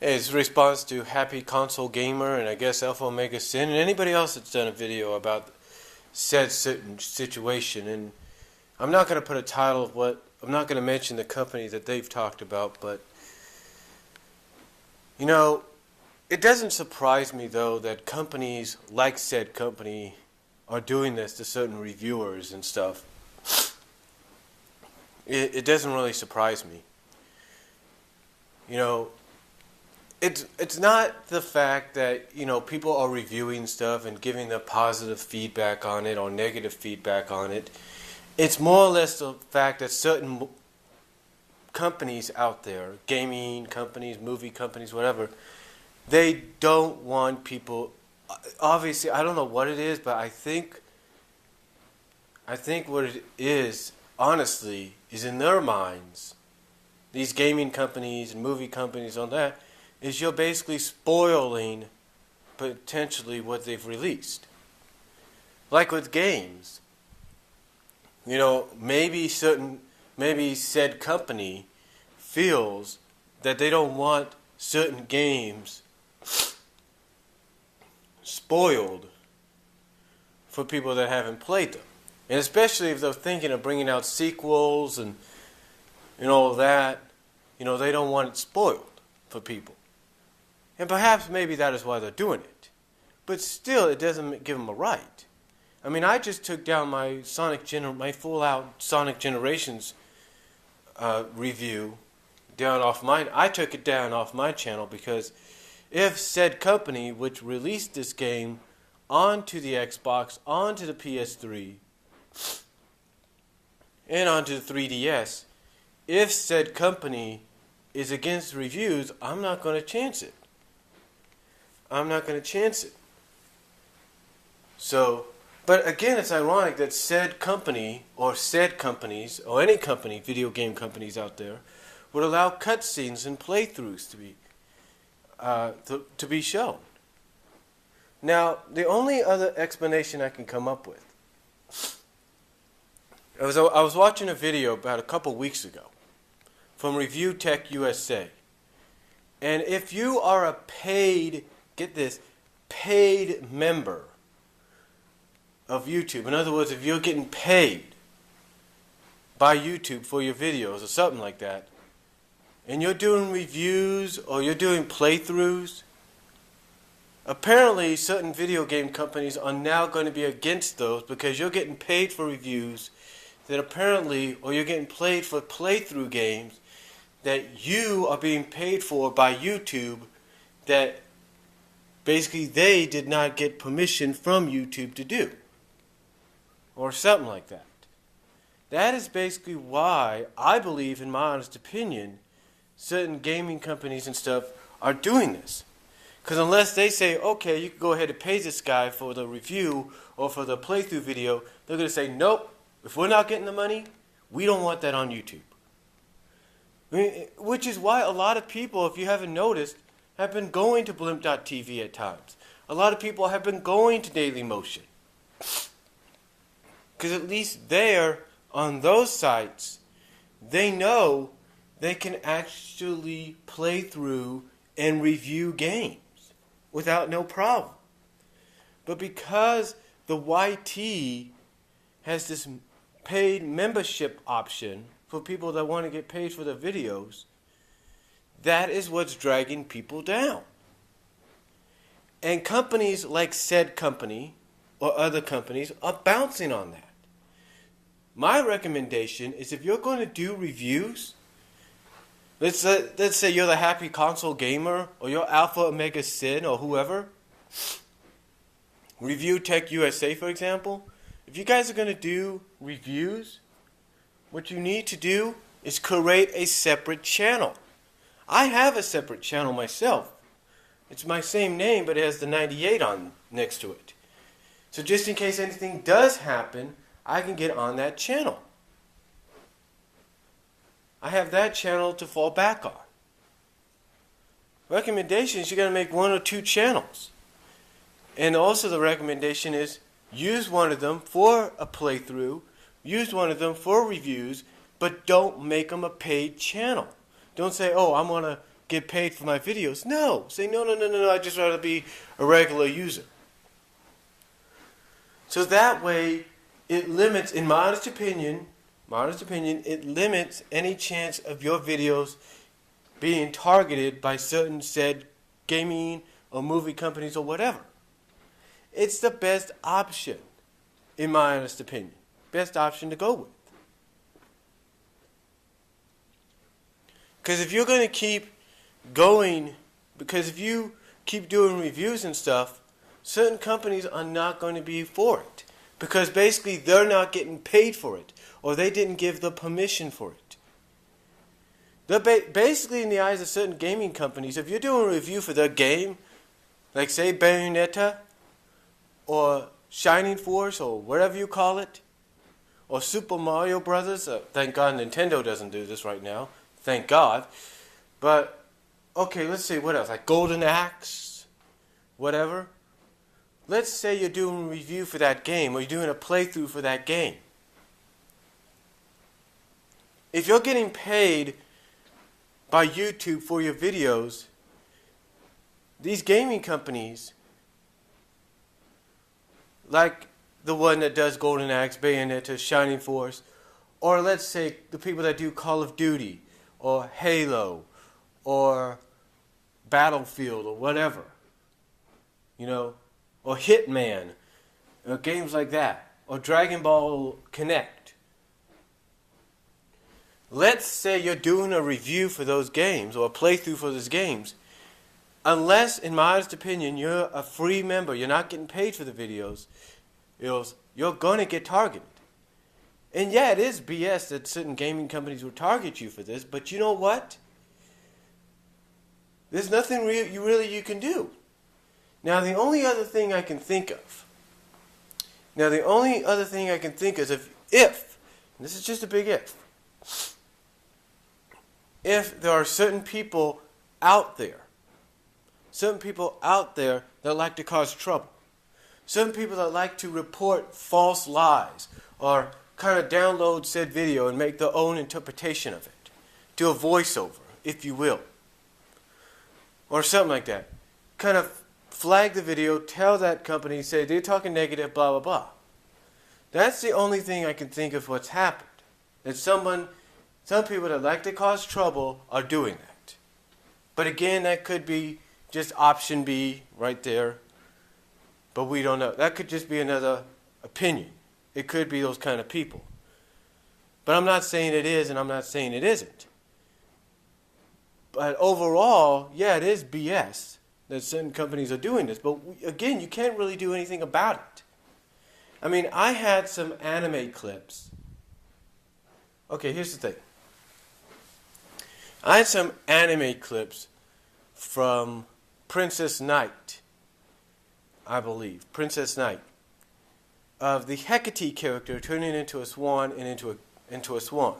It's a response to Happy Console Gamer and I guess AlphaOmegaSin and anybody else that's done a video about said certain situation. And I'm not going to put a title of I'm not going to mention the company that they've talked about, but it doesn't surprise me though that companies like said company are doing this to certain reviewers and stuff. It doesn't really surprise me. It's not the fact that people are reviewing stuff and giving the positive feedback on it or negative feedback on it. It's more or less the fact that certain companies out there, gaming companies, movie companies, whatever, they don't want people. Obviously, I don't know what it is, but I think what it is, honestly, is in their minds. These gaming companies and movie companies on that. Is you're basically spoiling potentially what they've released. Like with games. Maybe said company feels that they don't want certain games spoiled for people that haven't played them. And especially if they're thinking of bringing out sequels and all that, they don't want it spoiled for people. And perhaps maybe that is why they're doing it. But still, it doesn't give them a right. I mean, I just took down my full-out Sonic Generations review I took it down off my channel because if said company, which released this game onto the Xbox, onto the PS3, and onto the 3DS, if said company is against reviews, I'm not going to chance it. So, but again, it's ironic that said company or said companies or any company, video game companies out there, would allow cutscenes and playthroughs to be shown. Now, the only other explanation I can come up with, I was watching a video about a couple weeks ago from Review Tech USA, and if you are a paid member of YouTube. In other words, if you're getting paid by YouTube for your videos or something like that, and you're doing reviews or you're doing playthroughs, apparently certain video game companies are now going to be against those because you're getting paid for reviews that apparently, or you're getting paid for playthrough games that you are being paid for by YouTube that basically they did not get permission from YouTube to do. Or something like that. That is basically why I believe, in my honest opinion, certain gaming companies and stuff are doing this. Because unless they say, okay, you can go ahead and pay this guy for the review or for the playthrough video, they're going to say, nope, if we're not getting the money, we don't want that on YouTube. Which is why a lot of people, if you haven't noticed, have been going to blimp.tv at times. A lot of people have been going to Dailymotion. Because at least there, on those sites, they know they can actually play through and review games without no problem. But because the YT has this paid membership option for people that want to get paid for their videos, that is what's dragging people down. And companies like said company or other companies are bouncing on that. My recommendation is if you're going to do reviews, let's say you're the Happy Console Gamer or you're AlphaOmegaSin or whoever, Review Tech USA for example, if you guys are going to do reviews, what you need to do is create a separate channel. I have a separate channel myself. It's my same name, but it has the 98 on next to it. So just in case anything does happen, I can get on that channel. I have that channel to fall back on. Recommendations, you got to make 1 or 2 channels. And also the recommendation is use one of them for a playthrough, use one of them for reviews, but don't make them a paid channel. Don't say, oh, I'm going to get paid for my videos. No. Say, no, I'd just rather be a regular user. So that way, it limits, in my honest opinion, it limits any chance of your videos being targeted by certain said gaming or movie companies or whatever. It's the best option, in my honest opinion. Best option to go with. Because if you're going to keep going, because if you keep doing reviews and stuff, certain companies are not going to be for it. Because basically they're not getting paid for it. Or they didn't give the permission for it. They're basically, in the eyes of certain gaming companies, if you're doing a review for their game, like say Bayonetta, or Shining Force, or whatever you call it, or Super Mario Brothers, thank God Nintendo doesn't do this right now, thank God, but, okay, let's see, what else, like Golden Axe, whatever, let's say you're doing a review for that game, or you're doing a playthrough for that game. If you're getting paid by YouTube for your videos, these gaming companies, like the one that does Golden Axe, Bayonetta, Shining Force, or let's say the people that do Call of Duty, or Halo, or Battlefield, or whatever, you know, or Hitman, or games like that, or Dragon Ball Connect. Let's say you're doing a review for those games, or a playthrough for those games. Unless, in my honest opinion, you're a free member, you're not getting paid for the videos, you're going to get targeted. And yeah, it is BS that certain gaming companies will target you for this, but you know what? There's nothing you can do. Now, the only other thing I can think of, is if, and this is just a big if there are certain people out there that like to cause trouble, certain people that like to report false lies or kind of download said video and make their own interpretation of it, do a voiceover, if you will, or something like that, kind of flag the video, tell that company, say they're talking negative, blah, blah, blah. That's the only thing I can think of what's happened. That some people that like to cause trouble are doing that. But again, that could be just option B right there. But we don't know. That could just be another opinion. It could be those kind of people. But I'm not saying it is and I'm not saying it isn't. But overall, yeah, it is BS that certain companies are doing this. But again, you can't really do anything about it. I mean, I had some anime clips. Okay, here's the thing. I had some anime clips from Princess Knight, I believe. Princess Knight. Of the Hecate character turning into a swan and into a swan.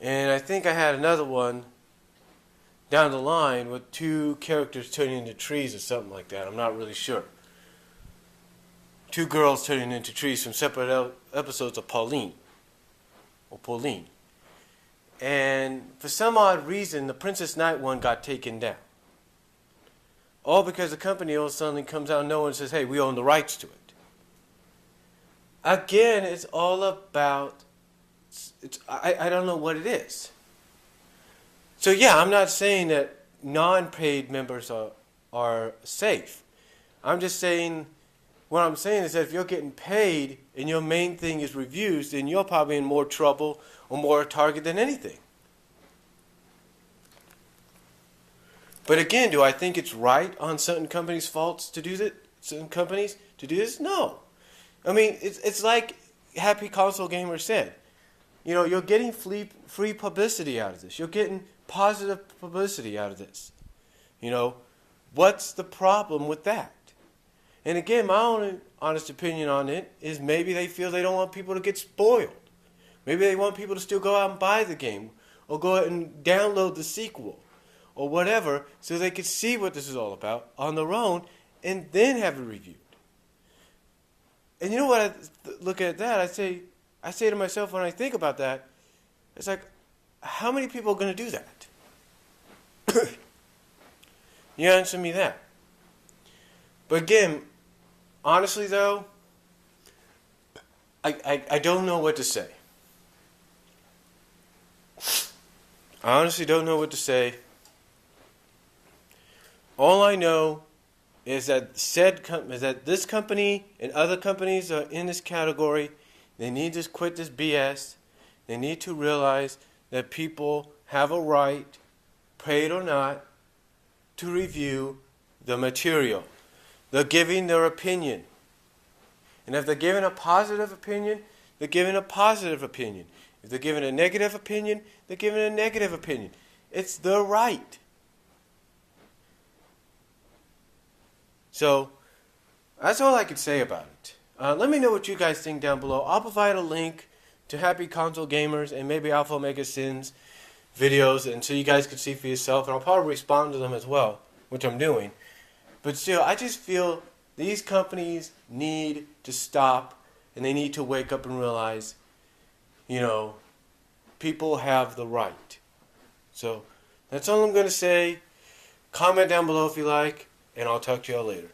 And I think I had another one down the line with two characters turning into trees or something like that. I'm not really sure. Two girls turning into trees from separate episodes of Pauline. And for some odd reason, the Princess Knight one got taken down. All because the company all of a sudden comes out of nowhere and says, hey, we own the rights to it. Again, it's all about, I don't know what it is. So yeah, I'm not saying that non-paid members are safe. I'm just saying, what I'm saying is that if you're getting paid and your main thing is reviews, then you're probably in more trouble or more a target than anything. But again, do I think it's right on certain companies' faults to do that? Certain companies to do this? No. I mean, it's like Happy Console Gamer said. You know, you're getting free publicity out of this. You're getting positive publicity out of this. You know, what's the problem with that? And again, my own honest opinion on it is maybe they feel they don't want people to get spoiled. Maybe they want people to still go out and buy the game or go out and download the sequel or whatever so they could see what this is all about on their own and then have it reviewed. And you know what, I look at that, I say to myself when I think about that, it's like, how many people are going to do that? You answer me that. But again, honestly though, I don't know what to say. I honestly don't know what to say. All I know is that this company and other companies are in this category. They need to quit this BS. They need to realize that people have a right, paid or not, to review the material. They're giving their opinion. And if they're giving a positive opinion, they're giving a positive opinion. If they're giving a negative opinion, they're giving a negative opinion. It's their right. So, that's all I can say about it. Let me know what you guys think down below. I'll provide a link to Happy Console Gamers and maybe AlphaOmegaSin's videos, and so you guys can see for yourself. And I'll probably respond to them as well, which I'm doing. But still, I just feel these companies need to stop, and they need to wake up and realize, people have the right. So, that's all I'm going to say. Comment down below if you like, and I'll talk to y'all later.